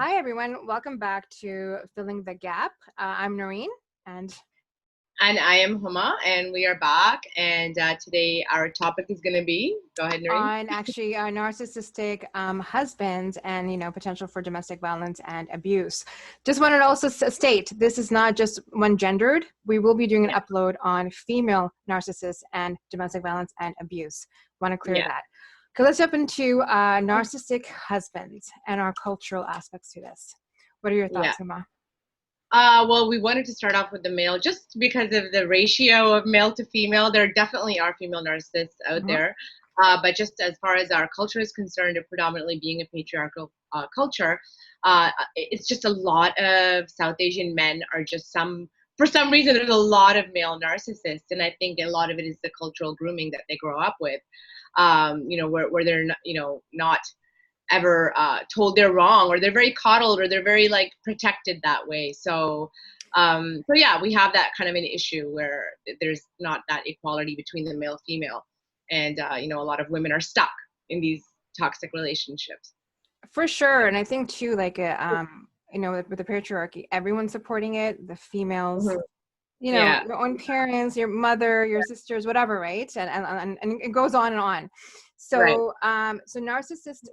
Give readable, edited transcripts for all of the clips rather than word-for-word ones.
Hi, everyone. Welcome back to Filling the Gap. I'm Noreen, and And I am Huma, and we are back. And today our topic is going to be, go ahead, Noreen. on actually narcissistic husbands and potential for domestic violence and abuse. Just wanted to also state this is not just one gendered. We will be doing an Yeah. upload on female narcissists and domestic violence and abuse. Want to clear Yeah. that. Okay, let's jump into narcissistic husbands and our cultural aspects to this. What are your Yeah. thoughts, Huma? Well, we wanted to start off with the male just because of the ratio of male to female. There definitely are female narcissists out Mm-hmm. there. But just as far as our culture is concerned, it predominantly being a patriarchal culture, it's just a lot of South Asian men are just for some reason, there's a lot of male narcissists. And I think a lot of it is the cultural grooming that they grow up with, where they're not, not ever told they're wrong, or they're very coddled, or they're very like protected that way. So yeah, we have that kind of an issue where there's not that equality between the male female, and a lot of women are stuck in these toxic relationships. For sure. And I think too, like, with the patriarchy, everyone's supporting it, the females, Mhm. Yeah. your own parents, your mother, your sisters, whatever, right? And it goes on and on. Right. So narcissist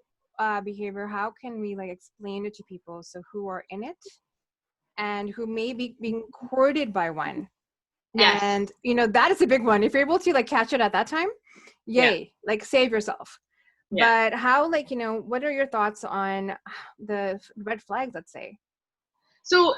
behavior, how can we like explain it to people so who are in it and who may be being courted by one? Yes. And that is a big one. If you're able to like catch it at that time, Yeah. yay, like save yourself. Yeah. But how, like, what are your thoughts on the red flags, let's say? So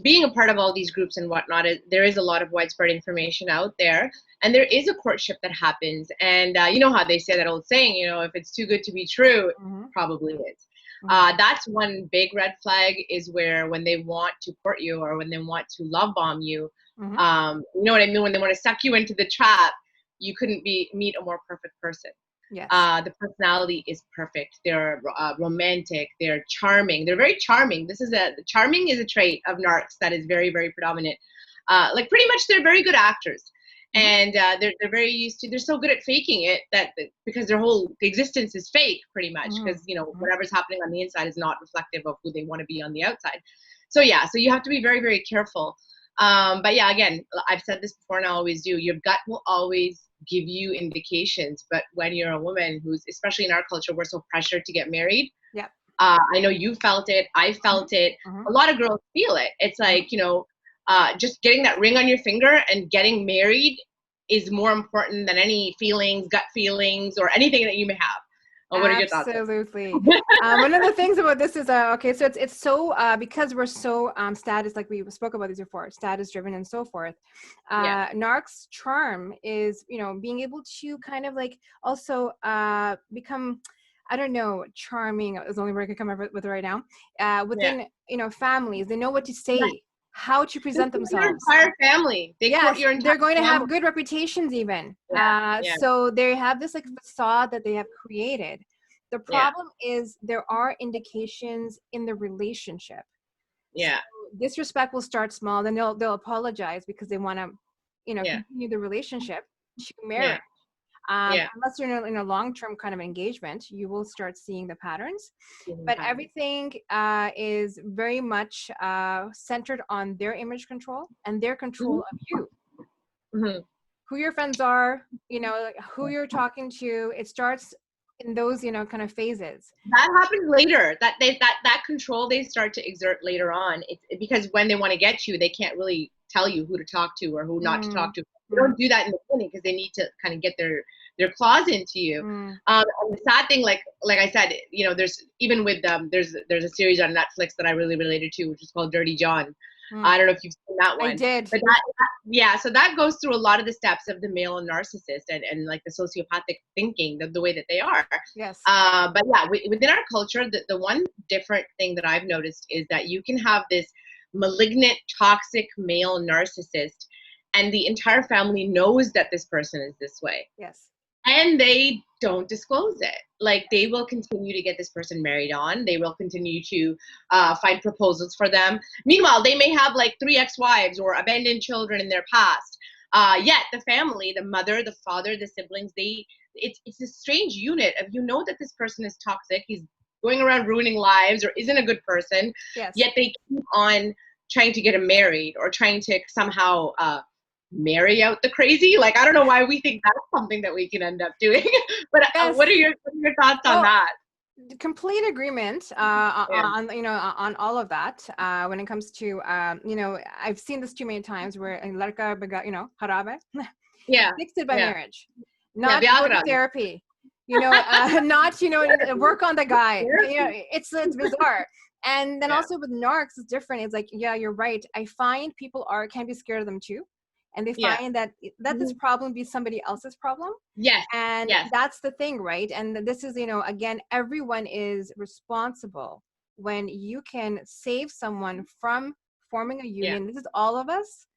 being a part of all these groups and whatnot, there is a lot of widespread information out there, and there is a courtship that happens. And you know how they say that old saying, if it's too good to be true, it Mm-hmm. probably is. Mm-hmm. That's one big red flag, is where when they want to court you, or when they want to love bomb you, Mm-hmm. you know what I mean? When they want to suck you into the trap, you couldn't meet a more perfect person. Yes. The personality is perfect. They're romantic. They're charming. They're very charming. Charming is a trait of narcs that is very, very predominant. Like pretty much, they're very good actors, Mm-hmm. and they're very used to. They're so good at faking it because their whole existence is fake, pretty much. Because Mm-hmm. whatever's happening on the inside is not reflective of who they want to be on the outside. So yeah, so you have to be very, very careful. But yeah, again, I've said this before and I always do. Your gut will always give you indications. But when you're a woman who's, especially in our culture, we're so pressured to get married. Yeah. I know you felt it. I felt it. Mm-hmm. A lot of girls feel it. It's like, just getting that ring on your finger and getting married is more important than any feelings, gut feelings, or anything that you may have. What are your thoughts? Absolutely. One of the things about this is okay, so it's so because we're so status, like we spoke about this before, status driven and so forth. Yeah. Narc's charm is being able to kind of like also become, I don't know, charming is the only word I can come up with right now. Within families, they know what to say. Yeah. How to present Your themselves. entire family. They court Yes, your entire they're going to family. have good reputations even. Yeah. Yeah. So they have this like facade that they have created. The Yeah. problem is there are indications in the relationship. Yeah. So disrespect will start small, then they'll apologize because they want to, Yeah. continue the relationship to Yeah. marriage. Yeah. Unless you're in a long-term kind of engagement, you will start seeing the patterns. But everything is very much centered on their image control and their control of you. Mm-hmm. Who your friends are, like who you're talking to. It starts in those, kind of phases. That happens later. That control they start to exert later on. It's because when they want to get you, they can't really tell you who to talk to or who not to talk to. They don't do that in the beginning because they need to kind of get their claws into you. And the sad thing, like I said, there's even with there's a series on Netflix that I really related to, which is called Dirty John. I don't know if you've seen that one. I did. But so that goes through a lot of the steps of the male narcissist and like the sociopathic thinking, the way that they are. Yes. But yeah, within our culture, the one different thing that I've noticed is that you can have this malignant, toxic male narcissist, and the entire family knows that this person is this way. Yes. And they don't disclose it. Like they will continue to get this person married on. They will continue to find proposals for them. Meanwhile, they may have like 3 ex-wives or abandoned children in their past. Yet the family, the mother, the father, the siblings, it's a strange unit of, that this person is toxic. He's going around ruining lives or isn't a good person, Yes. yet they keep on trying to get him married or trying to somehow marry out the crazy. Like, I don't know why we think that's something that we can end up doing. But Yes. what are your thoughts on that? Complete agreement on on all of that when it comes to I've seen this too many times where larka harabe Yeah. fix it by Yeah. marriage, Yeah. not go to therapy, not work on the guy. It's bizarre. And then also with narcs, it's different. It's like, yeah, you're right. I find people can be scared of them too, and they find that this problem be somebody else's problem. Yes. And that's the thing, right? And this is, again, everyone is responsible when you can save someone from forming a union. This is all of us.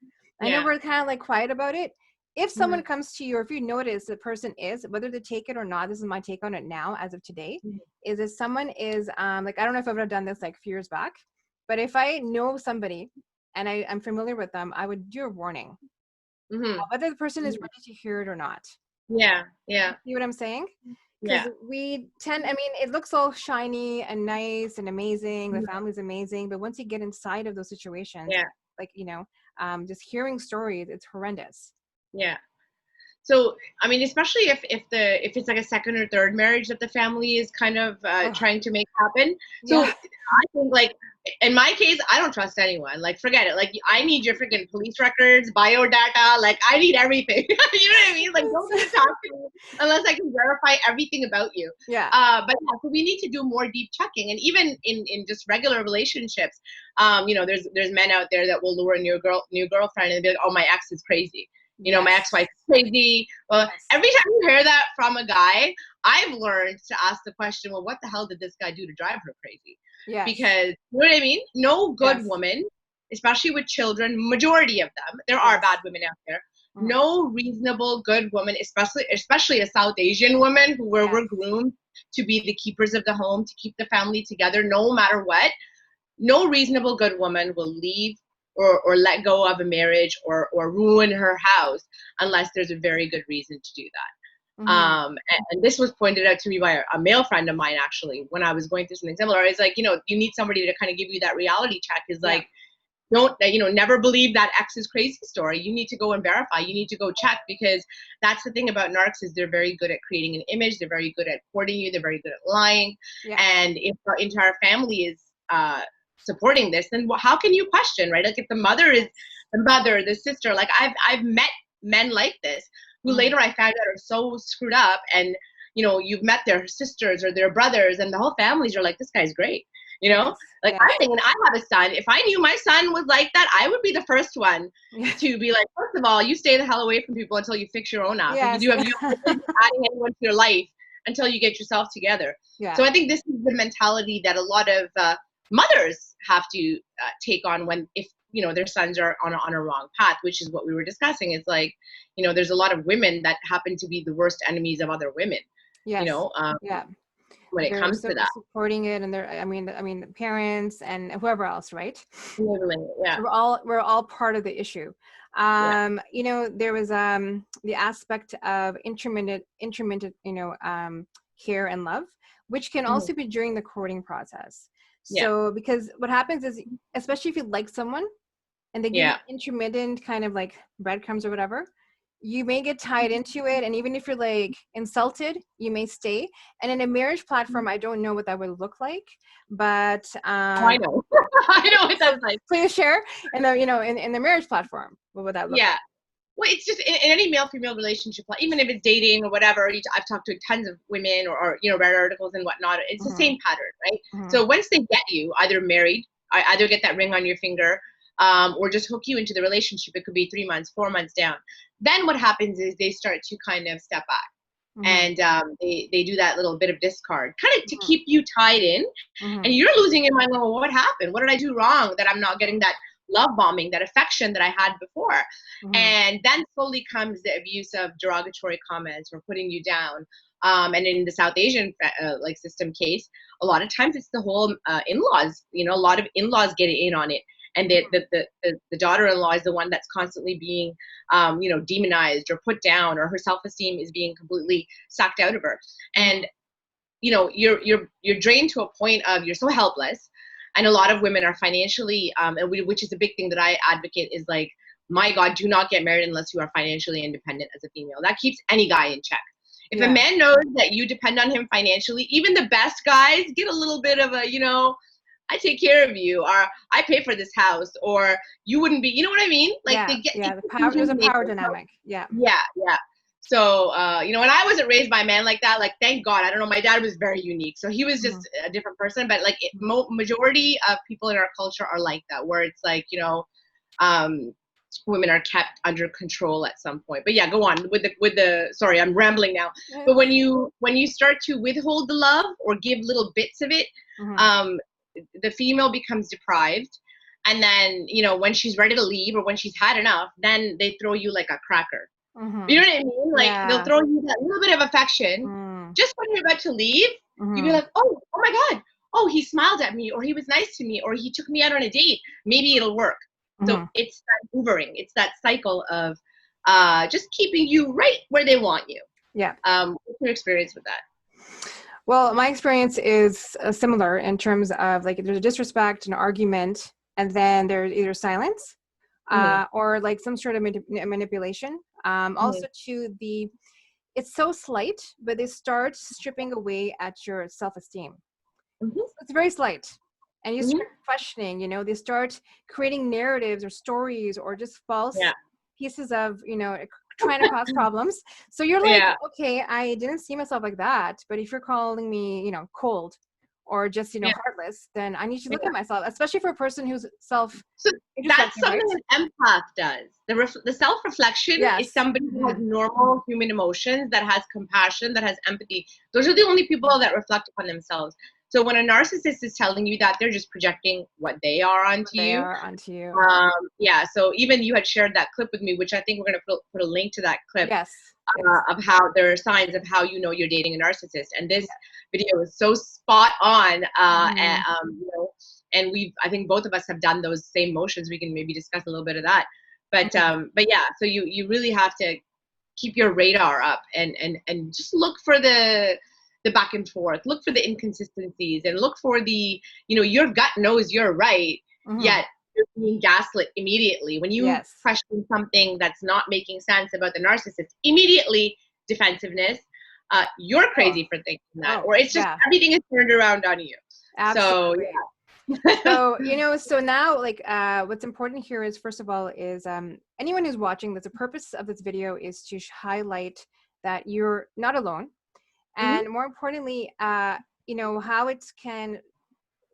I know we're kind of like quiet about it. If someone comes to you, or if you notice the person is, whether to take it or not, this is my take on it now as of today, is if someone is like, I don't know if I've ever done this like a few years back, but if I know somebody and I'm familiar with them, I would do a warning. Whether the person is ready to hear it or not. Yeah. See what I'm saying? Because Yeah. we tend, it looks all shiny and nice and amazing. The family's amazing. But once you get inside of those situations, like, just hearing stories, it's horrendous. Yeah. So, especially if it's like a second or third marriage that the family is kind of trying to make happen. So I think, like, in my case, I don't trust anyone. Like, forget it. Like, I need your freaking police records, bio data. Like, I need everything. You know what I mean? Like, don't even talk to me unless I can verify everything about you. Yeah. But so we need to do more deep checking. And even in just regular relationships, there's men out there that will lure a new girlfriend and be like, oh, my ex is crazy. My ex-wife is crazy. Well, every time you hear that from a guy, I've learned to ask the question, well, what the hell did this guy do to drive her crazy? Because, you know what I mean? No good woman, especially with children, majority of them, there are bad women out there. No reasonable good woman, especially a South Asian woman who were groomed to be the keepers of the home, to keep the family together, no matter what. No reasonable good woman will leave or let go of a marriage or ruin her house unless there's a very good reason to do that. And this was pointed out to me by a male friend of mine, actually, when I was going through something similar. It's like, you need somebody to kind of give you that reality check. Is like, don't, never believe that ex is crazy story. You need to go and verify. You need to go check, because that's the thing about narcs, is they're very good at creating an image. They're very good at courting you. They're very good at lying. And if our entire family is supporting this, then how can you question, right? Like, if the mother is the sister, like I've met men like this who later I found out are so screwed up, and you've met their sisters or their brothers, and the whole families are like, this guy's great. Like, I'm thinking, I have a son. If I knew my son was like that, I would be the first one to be like, first of all, you stay the hell away from people until you fix your own up. You do have adding anyone to your life until you get yourself together. So I think this is the mentality that a lot of mothers have to take on if their sons are on a wrong path, which is what we were discussing. It's like, there's a lot of women that happen to be the worst enemies of other women. When it comes to that, supporting it, and they're the parents and whoever else, right? Yeah. So we're all part of the issue. There was the aspect of intermittent care and love, which can also be during the courting process. So because what happens is, especially if you like someone and they give you intermittent kind of like breadcrumbs or whatever, you may get tied into it. And even if you're like insulted, you may stay. And in a marriage platform, I don't know what that would look like, but I know. I know what that's like. Please share. And in the marriage platform, what would that look like? Well, it's just in any male-female relationship, even if it's dating or whatever. I've talked to tons of women or read articles and whatnot. It's the same pattern, right? So once they get you either married, either get that ring on your finger, or just hook you into the relationship, it could be 3 months, 4 months down. Then what happens is they start to kind of step back. And they do that little bit of discard, kind of to keep you tied in. And you're losing your mind. Well, what happened? What did I do wrong that I'm not getting that love bombing, that affection that I had before? And then slowly comes the abuse of derogatory comments or putting you down. And in the South Asian system case, a lot of times it's the whole in-laws. A lot of in-laws get in on it. And the daughter-in-law is the one that's constantly being, demonized or put down, or her self-esteem is being completely sucked out of her. And, you're drained to a point of you're so helpless. And a lot of women are financially, which is a big thing that I advocate, is like, my God, do not get married unless you are financially independent as a female. That keeps any guy in check. If a man knows that you depend on him financially, even the best guys get a little bit of a, I take care of you, or I pay for this house, or you wouldn't be, you know what I mean? Like the power, there's a power dynamic. Yeah. So, and I wasn't raised by a man like that. Like, thank God. I don't know. My dad was very unique. So he was just a different person. But like majority of people in our culture are like that, where it's like, women are kept under control at some point. But yeah, go on with the, sorry, I'm rambling now. But when you start to withhold the love or give little bits of it, the female becomes deprived. And then, when she's ready to leave or when she's had enough, then they throw you like a cracker. You know what I mean? Like they'll throw you that little bit of affection just when you're about to leave. You'll be like, oh my God. Oh, he smiled at me, or he was nice to me, or he took me out on a date. Maybe it'll work. So it's that hoovering. It's that cycle of just keeping you right where they want you. Yeah. What's your experience with that? Well, my experience is similar in terms of like there's a disrespect, an argument, and then there's either silence or like some sort of manipulation. Also it's so slight, but they start stripping away at your self-esteem. It's very slight. And you start questioning, they start creating narratives or stories or just false pieces of, trying to cause problems. So you're like, okay, I didn't see myself like that. But if you're calling me, cold or just, heartless, then I need to look at myself, especially for a person who's So that's something an empath does. The self-reflection is somebody who has normal human emotions, that has compassion, that has empathy. Those are the only people that reflect upon themselves. So when a narcissist is telling you that, they're just projecting what they are onto you. So even you had shared that clip with me, which I think we're going to put a link to that clip of how there are signs of how you're dating a narcissist. And this video is so spot on. And I think both of us have done those same motions. We can maybe discuss a little bit of that. But yeah, so you really have to keep your radar up and just look for the back and forth, look for the inconsistencies, and look for the, your gut knows you're right, yet you're being gaslit immediately. When you question something that's not making sense about the narcissist, immediately defensiveness, you're crazy for thinking that, or it's just everything is turned around on you. Absolutely. So so now, like, what's important here is, first of all, is anyone who's watching, the purpose of this video is to highlight that you're not alone. And more importantly, how it can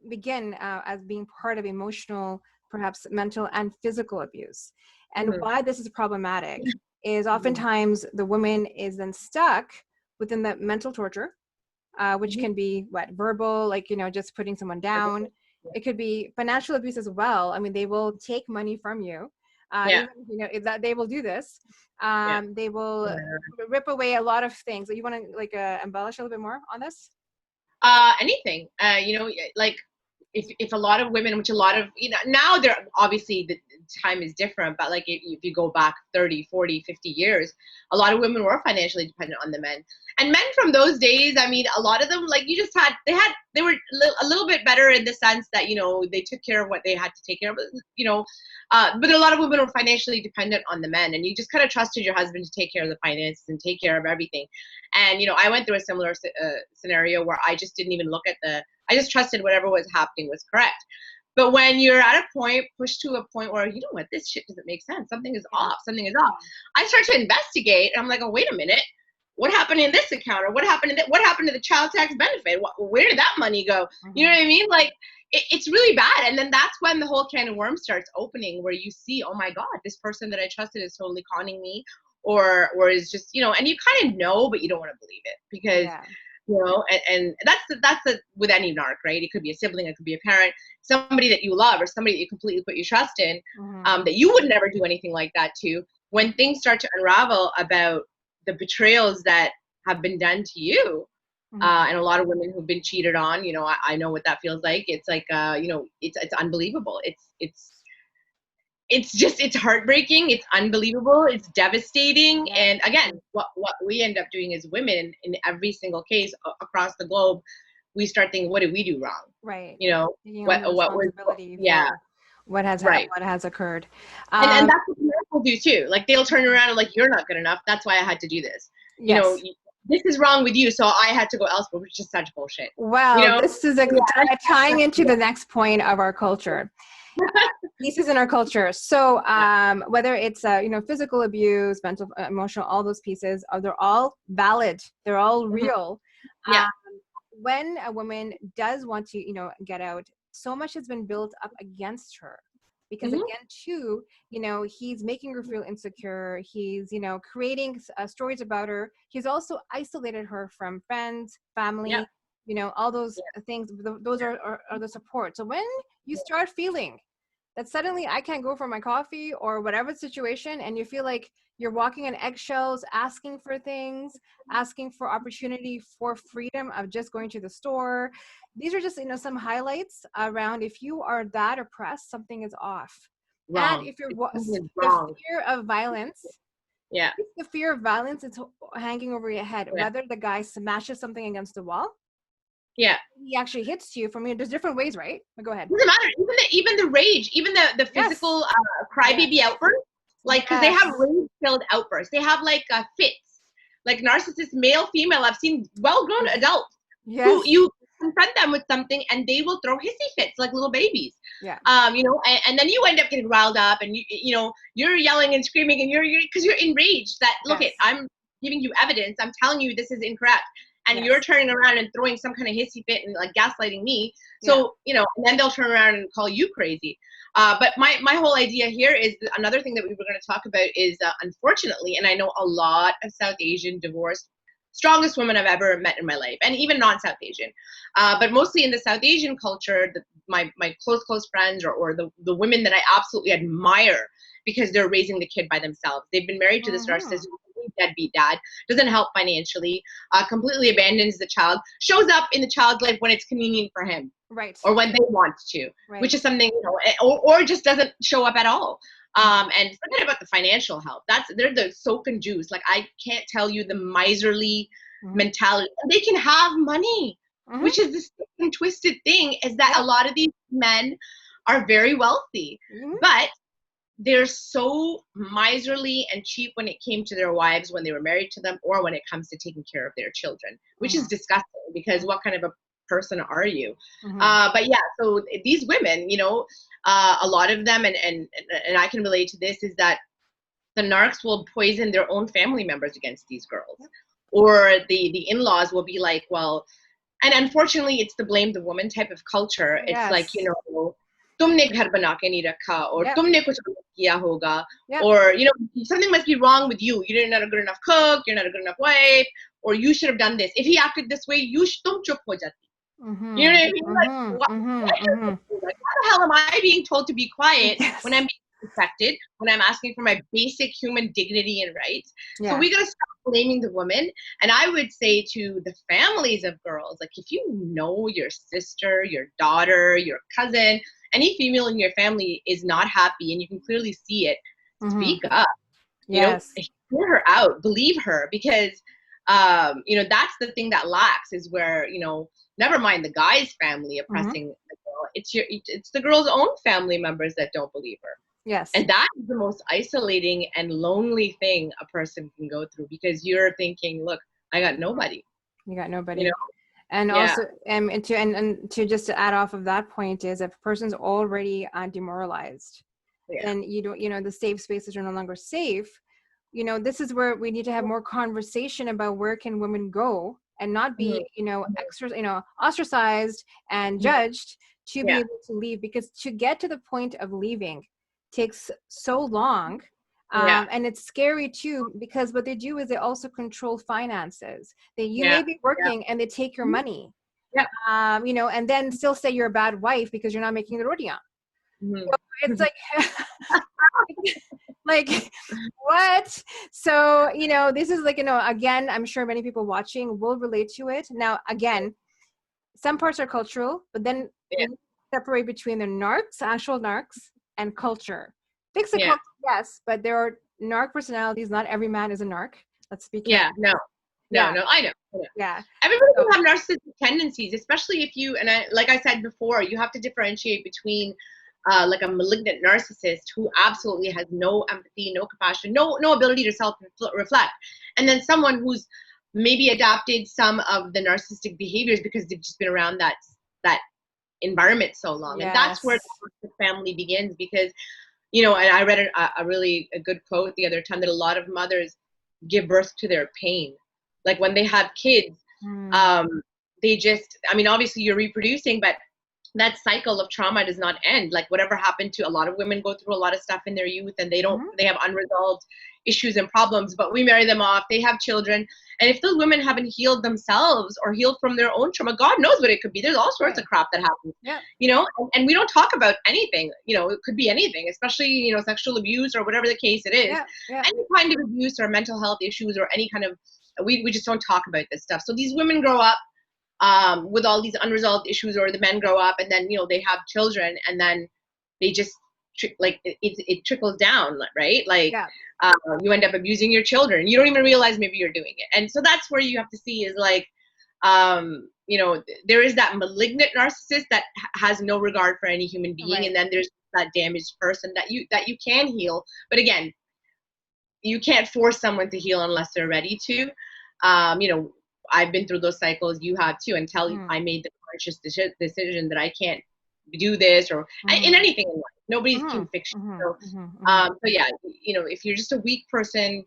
begin as being part of emotional, perhaps mental and physical abuse. And why this is problematic is oftentimes the woman is then stuck within the mental torture, which can be verbal, like, just putting someone down. It could be financial abuse as well. I mean, they will take money from you. Even, that they will do this. They will rip away a lot of things. You want to embellish a little bit more on this? Anything, like if a lot of women, which a lot of, now they're obviously the time is different, but like if you go back 30, 40, 50 years, a lot of women were financially dependent on the men. And men from those days, I mean, a lot of them, like they were a little bit better in the sense that, they took care of what they had to take care of, but a lot of women were financially dependent on the men, and you just kind of trusted your husband to take care of the finances and take care of everything. And, I went through a similar scenario where I just didn't even look at I just trusted whatever was happening was correct. But when you're at a point, pushed to a point where, this shit doesn't make sense. Something is off. I start to investigate, and I'm like, oh, wait a minute. What happened in this account? Or what happened to the child tax benefit? Where did that money go? You know what I mean? Like, it's really bad. And then that's when the whole can of worms starts opening, where you see, oh my God, this person that I trusted is totally conning me, or is just, and you kind of know, but you don't want to believe it because, and that's with any narc, right? It could be a sibling, it could be a parent, somebody that you love, or somebody that you completely put your trust in, that you would never do anything like that to. When things start to unravel about the betrayals that have been done to you, and a lot of women who've been cheated on, I know what that feels like. It's like, it's unbelievable. it's heartbreaking, it's unbelievable, it's devastating. Yeah. And again, what we end up doing as women in every single case across the globe, we start thinking, what did we do wrong? Right. You know, Taking on what the was responsibility yeah, for right. what has occurred. And that's what the will do too. Like they'll turn around and like, you're not good enough, that's why I had to do this. You know, Yes. this is wrong with you, so I had to go elsewhere, which is such bullshit. You Well, know? this is Yeah. tying into the next point of our culture. Pieces in our culture. So whether it's physical abuse, mental, emotional, all those pieces, they're all valid. They're all Mhm. real. Yeah. When a woman does want to get out, so much has been built up against her, because Mhm. again too, he's making her feel insecure. He's creating stories about her. He's also isolated her from friends, Yeah. family, all those things. Those are the support. So when you start feeling that suddenly I can't go for my coffee or whatever situation, and you feel like you're walking on eggshells, asking for things, asking for opportunity, for freedom of just going to the store. These are just some highlights around, if you are that oppressed, something is off. And Wrong. if you're It's the wrong. fear of violence, Yeah. if the fear of violence is hanging over your head, Yeah. whether the guy smashes something against the wall, Yeah. he actually hits you from there's different ways, right? But go ahead. Doesn't matter. Even the rage, even the Yes. physical Yes. crybaby outbursts, like because they Yes. have rage-filled outbursts. They have like fits, like narcissist male, female. I've seen well-grown adults who Yes. you confront them with something and they will throw hissy fits like little babies. Yeah. And then you end up getting riled up, and you're yelling and screaming, and you're because you're enraged. That look, Yes. I'm giving you evidence. I'm telling you this is incorrect, and Yes. you're turning around and throwing some kind of hissy fit and like gaslighting me. Yeah. So, and then they'll turn around and call you crazy. But my whole idea here is another thing that we were going to talk about is, unfortunately, and I know a lot of South Asian divorced, strongest women I've ever met in my life, and even non-South Asian, but mostly in the South Asian culture, my close friends or the women that I absolutely admire because they're raising the kid by themselves. They've been married to this narcissist, deadbeat dad, doesn't help financially, completely abandons the child, shows up in the child's life when it's convenient for him. Right. Or when they want to, right. which is something, or just doesn't show up at all. And forget about the financial help. They're the soak and juice. Like I can't tell you the miserly mentality. And they can have money, which is the sick and twisted thing, is that a lot of these men are very wealthy, but they're so miserly and cheap when it came to their wives when they were married to them, or when it comes to taking care of their children, which is disgusting, because what kind of a person are you? But yeah, so these women, a lot of them, and I can relate to this, is that the narcs will poison their own family members against these girls, or the in-laws will be like, well, and unfortunately it's the blame the woman type of culture. It's like, तुमने घर बना के नहीं रखा, or तुमने कुछ गलत किया होगा, or something must be wrong with you. You're not a good enough cook, you're not a good enough wife, or you should have done this. If he acted this way, तुम चुप हो जाती. You know what I mean? Like, how the hell am I being told to be quiet when I'm being protected, when I'm asking for my basic human dignity and rights? So we gotta stop blaming the woman. And I would say to the families of girls, like, if you know your sister, your daughter, your cousin, any female in your family is not happy, and you can clearly see it, speak up. Hear her out, believe her, because that's the thing that lacks, is where, never mind the guy's family oppressing the girl, it's the girl's own family members that don't believe her. Yes. And that is the most isolating and lonely thing a person can go through, because you're thinking, look, I got nobody. You got nobody. And also, and to just to add off of that point, is if a person's already demoralized, then you don't, the safe spaces are no longer safe. This is where we need to have more conversation about where can women go and not be, ostracized and judged to be able to leave, because to get to the point of leaving takes so long. And it's scary too, because what they do is they also control finances. You may be working and they take your money, and then still say you're a bad wife because you're not making the rodia. So it's like, like what? So, this is like, again, I'm sure many people watching will relate to it. Now, again, some parts are cultural, but then we separate between the narcs, actual narcs, and culture. Fix the Yeah. culture, yes, but there are narc personalities. Not every man is a narc. Let's be Yeah. careful. No. No. Yeah, No. I know. I know. yeah. Everybody So, can have narcissistic tendencies, especially if you, and I, like I said before, you have to differentiate between like a malignant narcissist who absolutely has no empathy, no compassion, no ability to self reflect, and then someone who's maybe adopted some of the narcissistic behaviors because they've just been around that environment so long, and that's where yes. the family begins. Because you know, and I read a really a good quote the other time that a lot of mothers give birth to their pain, like when they have kids, Mm, um, they just, I mean, obviously you're reproducing, but that cycle of trauma does not end. Like whatever happened to a lot of women go through a lot of stuff in their youth, and mhm. they have unresolved issues and problems, but we marry them off, they have children. And if those women haven't healed themselves or healed from their own trauma, God knows what it could be. There's all sorts Right. of crap that happens, Yeah. you know, and we don't talk about anything, you know, it could be anything, especially, you know, sexual abuse or whatever the case it is, Yeah. Yeah. any kind of abuse or mental health issues or any kind of, we just don't talk about this stuff. So these women grow up with all these unresolved issues, or the men grow up and then, you know, they have children, and then they just like it trickles down, right? Like Yeah. you end up abusing your children, you don't even realize maybe you're doing it. And so that's where you have to see is like, you know, there is that malignant narcissist that has no regard for any human being, Right. and then there's that damaged person that you can heal. But again, you can't force someone to heal unless they're ready to. You know, I've been through those cycles. You have too. Until Mm, I made the conscious decision that I can't do this, or in mm, anything in life, nobody can mhm, fix mhm, you. So, mhm, mhm. so yeah, you know, if you're just a weak person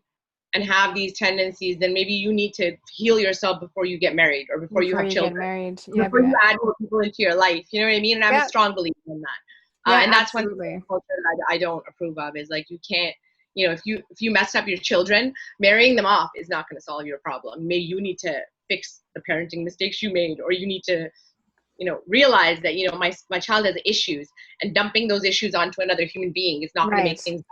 and have these tendencies, then maybe you need to heal yourself before you get married or before you Before have you get children, married, yeah, before you yeah, add more people into your life. You know what I mean? And I'm a yeah, strong believer in that. yeah, And that's one thing absolutely. in culture that I don't approve of is like, you can't, you know, if you messed up your children, marrying them off is not going to solve your problem. Maybe you need to fix the parenting mistakes you made, or you need to, you know, realize that, you know, my child has issues, and dumping those issues onto another human being is not going to make Right. things,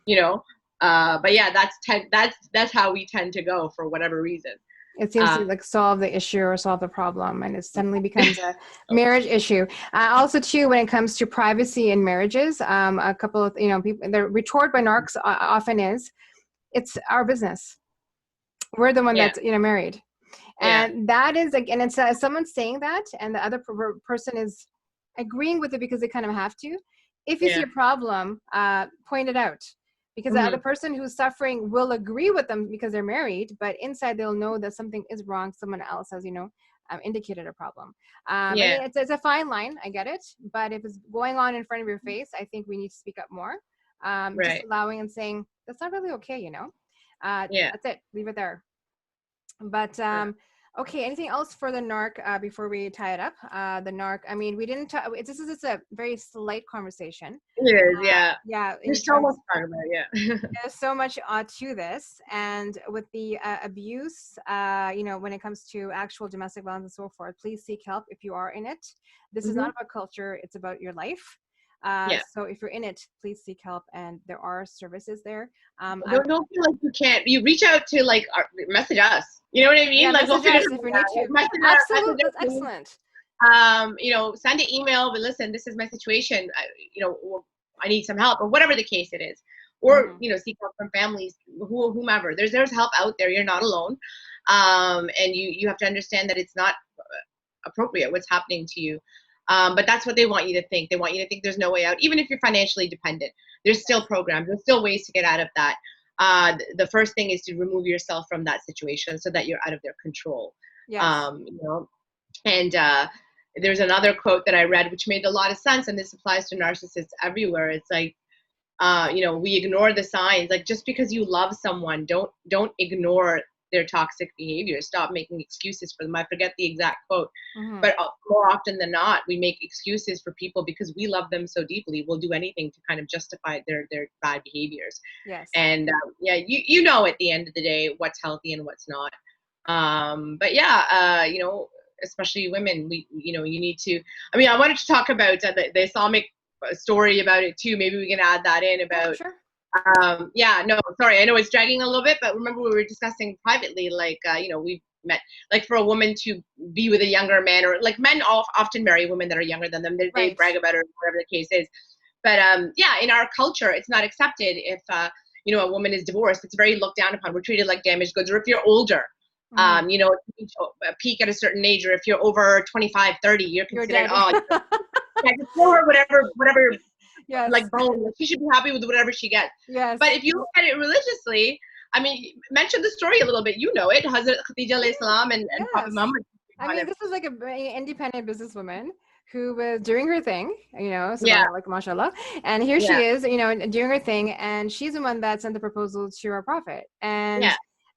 you know. But yeah, that's how we tend to go for whatever reason. It seems Uh, to like solve the issue or solve the problem, and it suddenly becomes a marriage issue. Also, too, when it comes to privacy in marriages, a couple of people, the retort by narcs often is, "It's our business. We're the one yeah, that's married," yeah, and that is like, and it's someone saying that, and the other person is agreeing with it because they kind of have to. If you see yeah. a problem, point it out, because the other Hmm. person who's suffering will agree with them because they're married, but inside they'll know that something is wrong. Someone else has, indicated a problem. And Yeah, it's a fine line. I get it, but if it's going on in front of your face, I think we need to speak up more. Just right. allowing and saying that's not really okay. Yeah. That's it. Leave it there. But okay, anything else for the narc before we tie it up? The narc. I mean, we didn't. This is just a very slight conversation. It is, yeah. Yeah, in There's so much terms, part about it, yeah. there's so much to this, and with the abuse, when it comes to actual domestic violence and so forth, please seek help if you are in it. This is not Hmm. about culture; it's about your life. Yeah. So if you're in it, please seek help, and there are services there. I Don't feel like you can't. You reach out to like message us. You know what I mean? Yeah, Like go message figure us something if we need out. Like to. message Absolutely, us. that's excellent. You know, send an email. But listen, this is my situation. You know, I need some help, or whatever the case it is. Or Hmm. you know, seek help from families, whomever. There's help out there. You're not alone. And you have to understand that it's not appropriate what's happening to you. But that's what they want you to think. They want you to think there's no way out, even if you're financially dependent. There's still programs. There's still ways to get out of that. The first thing is to remove yourself from that situation so that you're out of their control. Yes. You know, and there's another quote that I read which made a lot of sense, and this applies to narcissists everywhere. It's like, you know, we ignore the signs. Like just because you love someone, don't ignore their toxic behavior. Stop making excuses for them. I forget the exact quote, Hmm. but more often than not, we make excuses for people because we love them so deeply. We'll do anything to kind of justify their bad behaviors. Yes. And yeah, you know, at the end of the day, what's healthy and what's not. But yeah, you know, especially women, you know, you need to. I mean, I wanted to talk about the Islamic story about it too. Maybe we can add that in Yeah, about. sure. Yeah, no, sorry, I know it's dragging a little bit, but remember we were discussing privately, like, you know, we've met, like, for a woman to be with a younger man, or like men often marry women that are younger than them. They Right. brag about it, or whatever the case is. But yeah, in our culture, it's not accepted if you know, a woman is divorced. It's very looked down upon. We're treated like damaged goods. Or if you're older, you know, peak at a certain age, or if you're over 25, 30, you're considered, dead. oh, yeah, just throw her whatever, Yes. like bone. She should be happy with whatever she gets. Yes. But if you look at it religiously, I mean, mention the story a little bit. You know it, Hazrat Khadija alayhi salam and Prophet Muhammad. I mean, this is like a very independent businesswoman who was doing her thing, you know, so Yeah. like mashallah. And here she is, you know, doing her thing, and she's the one that sent the proposal to our prophet. And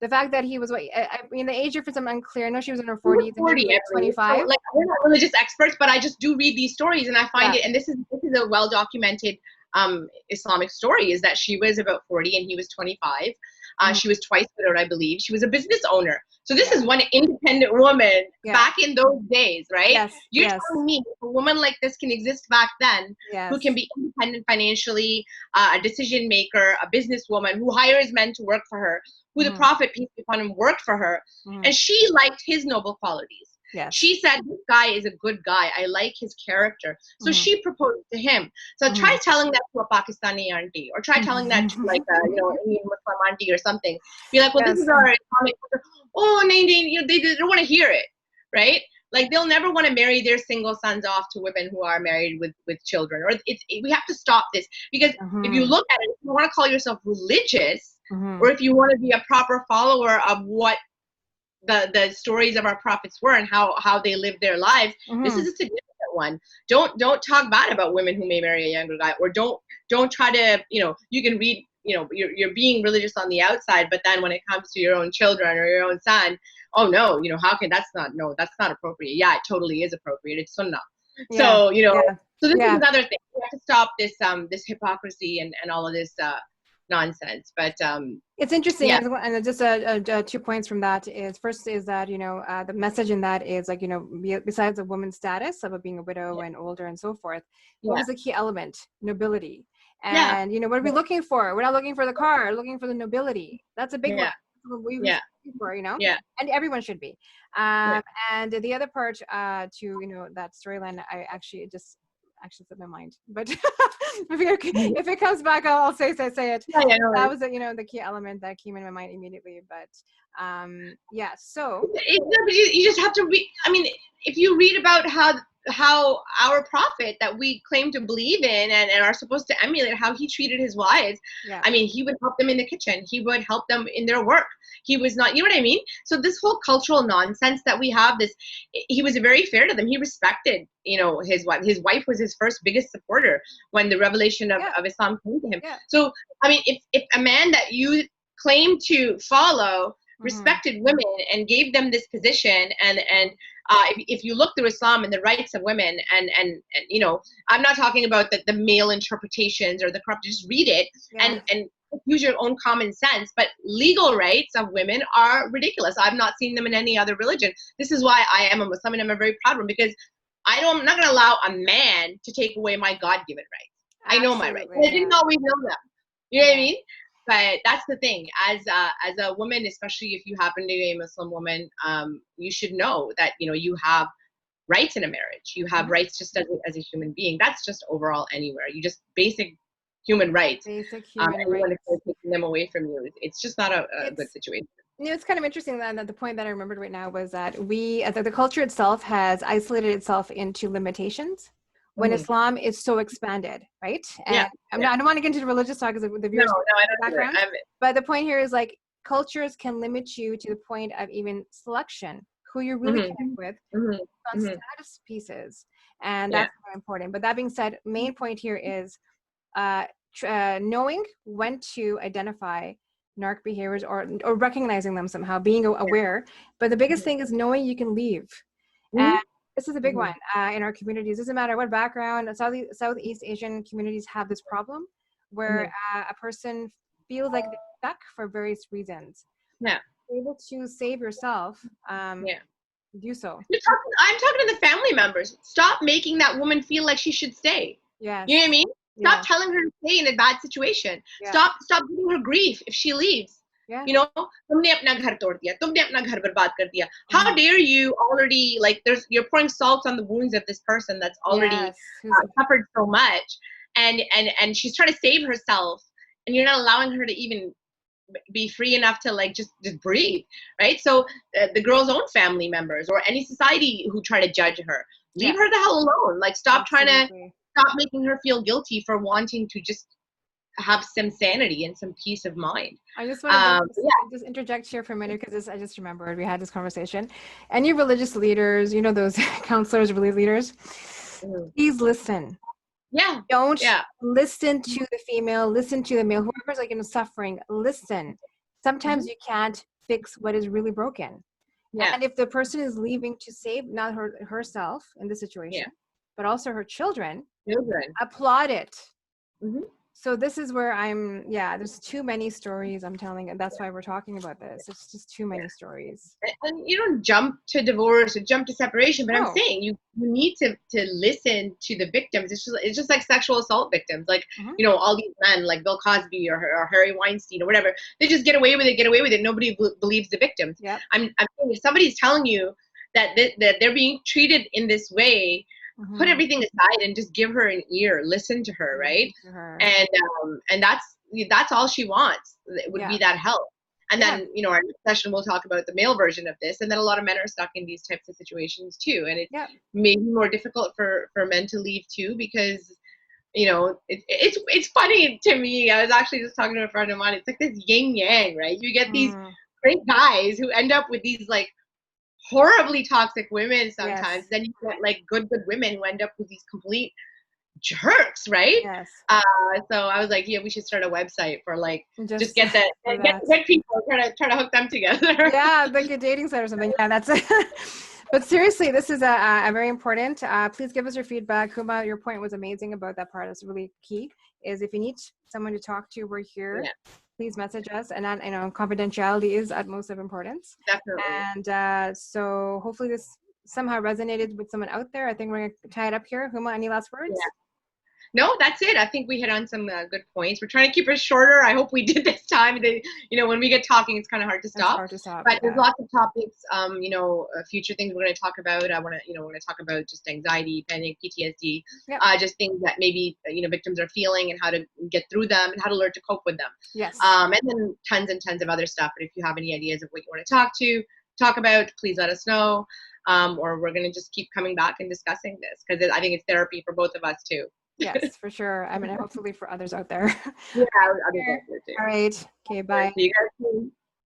the fact that he was, what, I mean, the age difference, I'm unclear. I know she was in her 40s and he was like 25. So, like, we're not religious experts, but I just do read these stories, and I find it, and this is a well documented Islamic story, is that she was about 40 and he was 25. She was twice widowed, I believe. She was a business owner. So this is one independent woman back in those days, right? You're telling me a woman like this can exist back then, who can be independent financially, a decision maker, a businesswoman who hires men to work for her, who the Prophet, peace be upon him, worked for her. And she liked his noble qualities. She said, this guy is a good guy. I like his character. So she proposed to him. So try telling that to a Pakistani auntie, or try telling that to like a, you know, Indian Muslim auntie or something. Be like, well, this is our Islamic culture. Oh, you know, they don't want to hear it, right? Like, they'll never want to marry their single sons off to women who are married with children. Or we have to stop this, because if you look at it, if you want to call yourself religious, or if you want to be a proper follower of what the stories of our prophets were and how they lived their lives, this is a significant one. Don't talk bad about women who may marry a younger guy, or don't try to, you know, you can read, you know, you're being religious on the outside, but then when it comes to your own children or your own son, oh no, you know, how can that's not appropriate. Yeah, it totally is appropriate. It's sunnah. So, you know, so this is another thing. We have to stop this this hypocrisy and all of this nonsense. But it's interesting, and just 2 points from that is, first is that, you know, the message in that is like, you know, besides a woman's status of being a widow and older and so forth, what was the key element? Nobility. And you know, what are we looking for? We're not looking for the car, we're looking for the nobility. That's a big one. We for, you know, and everyone should be. And the other part to, you know, that storyline, I actually slipped my mind, but if it comes back, I'll say it. That was, you know, the key element that came in my mind immediately. But so you just have to read. I mean, if you read about how our prophet that we claim to believe in and are supposed to emulate, how he treated his wives, I mean, he would help them in the kitchen, he would help them in their work. He was not, you know what I mean? So this whole cultural nonsense that we have, he was very fair to them. He respected, you know, his wife. His wife was his first biggest supporter when the revelation of Islam came to him. So, I mean, if a man that you claim to follow respected women and gave them this position, and if you look through Islam and the rights of women, and you know, I'm not talking about the male interpretations or the corrupt, just read it and use your own common sense. But legal rights of women are ridiculous. I've not seen them in any other religion. This is why I am a Muslim, and I'm a very proud one, because I'm not going to allow a man to take away my God-given rights. I know my rights. I didn't always know them. You know what I mean? But that's the thing. As a woman, especially if you happen to be a Muslim woman, you should know that, you know, you have rights in a marriage. You have rights just as a human being. That's just overall anywhere. You just basic human rights. Basic human rights. Anyone is taking them away from you, it's just not a good situation. You know, it's kind of interesting that the point that I remembered right now was that the culture itself has isolated itself into limitations when Islam is so expanded, right? And I don't want to get into the religious talk because of the viewers background. But the point here is, like, cultures can limit you to the point of even selection, who you really connect with, on status pieces, and that's very important. But that being said, main point here is knowing when to identify narc behaviors or recognizing them somehow, being aware. But the biggest thing is knowing you can leave. And this is a big one in our communities. It doesn't matter what background. Southeast Asian communities have this problem where a person feels like they're stuck for various reasons. Able to save yourself, do so. I'm talking to the family members. Stop making that woman feel like she should stay. You know what I mean? Stop telling her to stay in a bad situation. Stop giving her grief if she leaves. You know, तुमने अपना घर तोड़ दिया, तुमने अपना घर बर्बाद कर दिया. How dare you already, like, you're pouring salt on the wounds of this person that's already suffered so much. and she's trying to save herself, and you're not allowing her to even be free enough to like just breathe, right? So the girl's own family members or any society who try to judge her, leave her the hell alone. Like stop trying to stop making her feel guilty for wanting to just have some sanity and some peace of mind. I just want to just interject here for a minute, because I just remembered we had this conversation. Any religious leaders, you know, those counselors, religious leaders, please listen. Don't listen to the female, listen to the male, whoever's like in suffering, listen. Sometimes you can't fix what is really broken. And if the person is leaving to save not herself in the situation, but also her children, applaud it. So this is where there's too many stories I'm telling, and that's why we're talking about this. It's just too many stories. And you don't jump to divorce or jump to separation, but I'm saying you need to listen to the victims. It's just like sexual assault victims, like you know, all these men like Bill Cosby or Harry Weinstein or whatever. They just get away with it. Nobody believes the victims. I'm saying if somebody's telling you that they're being treated in this way, put everything aside and just give her an ear, listen to her, right? And that's all she wants. It would be that help. And then, you know, our next session we'll talk about the male version of this, and then a lot of men are stuck in these types of situations too, and it's maybe more difficult for men to leave too, because you know it's funny to me. I was actually just talking to a friend of mine. It's like this yin yang, right? You get these great guys who end up with these like horribly toxic women sometimes. Then you get like good women who end up with these complete jerks, right? So I was like, we should start a website for like just get the good people, try to hook them together. Like a dating site or something. That's it. But seriously, this is a very important. Please give us your feedback. Huma, your point was amazing about that part. That's really key. Is if you need someone to talk to, we're here. Please message us, and that, you know, confidentiality is utmost of importance. Definitely. And so hopefully this somehow resonated with someone out there. I think we're gonna tie it up here. Huma, any last words? No, that's it. I think we hit on some good points. We're trying to keep it shorter. I hope we did this time. You know, when we get talking, it's kind of hard to stop. But there's lots of topics. You know, future things we're going to talk about. We're going to talk about just anxiety, panic, PTSD, just things that maybe you know victims are feeling and how to get through them and how to learn to cope with them. And then tons and tons of other stuff. But if you have any ideas of what you want to talk about, please let us know. Or we're going to just keep coming back and discussing this, because I think it's therapy for both of us too. Yes, for sure. I mean, hopefully for others out there. Others out there too. All right. Okay, bye. See you guys soon.